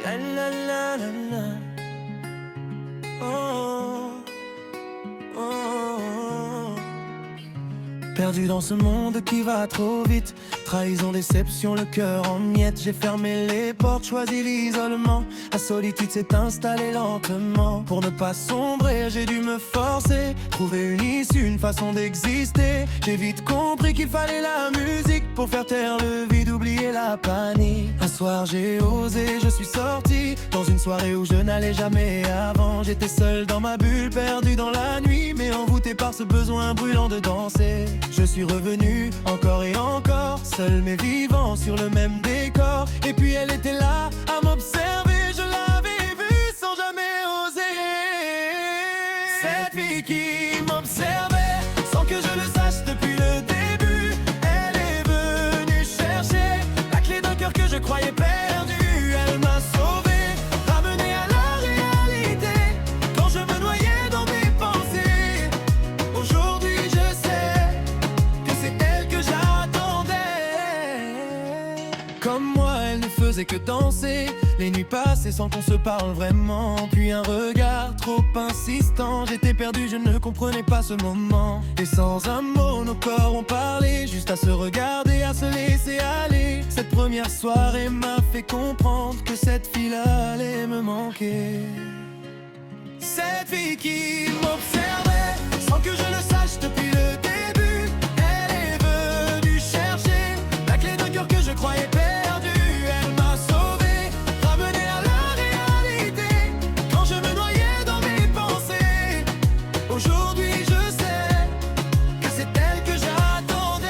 La la la la la. Oh, oh, oh. Perdu dans ce monde qui va trop vite. Trahison, déception, le cœur en miettes. J'ai fermé les portes, choisi l'isolement. La solitude s'est installée lentement. Pour ne pas sombrer, j'ai dû me forcer. Trouver une issue, une façon d'exister. J'ai vite compris qu'il fallait la musique pour faire taire le vide, oublier la panique. Un soir j'ai osé, je suis sorti dans une soirée où je n'allais jamais avant. J'étais seul dans ma bulle, perdu dans la nuit, mais envoûté par ce besoin brûlant de danser. Je suis revenu encore et encore, seul mais vivant sur le même décor. Et puis elle était là à m'observer, je l'avais vue sans jamais oser. Cette fille qui m'observait sans que je le sache depuis le début. Elle est venue chercher la clé d'un cœur que je croyais perdu. Elle m'a sauvé, ramené à la réalité quand je me noyais dans mes pensées. Aujourd'hui je sais que c'est elle que j'attendais. Comme moi elle ne faisait que danser, les nuits passaient sans qu'on se parle vraiment. Puis un regard trop insistant, j'étais perdu, je ne comprenais pas ce moment. Et sans un mot nos corps ont parlé, juste à se regarder, à se laisser aller. Cette première soirée m'a fait comprendre que cette fille-là allait me manquer. Cette fille qui m'observait sans que je le sache depuis le début. Elle est venue chercher la clé d'un cœur que je croyais perdu. Elle m'a sauvé, ramené à la réalité quand je me noyais dans mes pensées. Aujourd'hui je sais que c'est elle que j'attendais.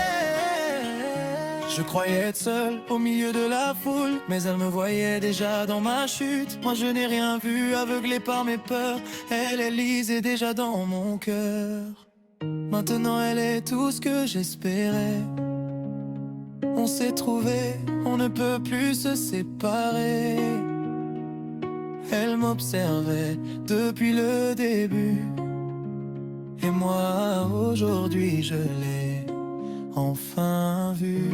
Je croyais être seul au milieu de la foule, mais elle me voyait déjà dans ma chute. Moi je n'ai rien vu, aveuglé par mes peurs. Elle lisait déjà dans mon cœur. Maintenant elle est tout ce que j'espérais. On s'est trouvé, on ne peut plus se séparer. Elle m'observait depuis le début. Et moi aujourd'hui je l'ai enfin vue.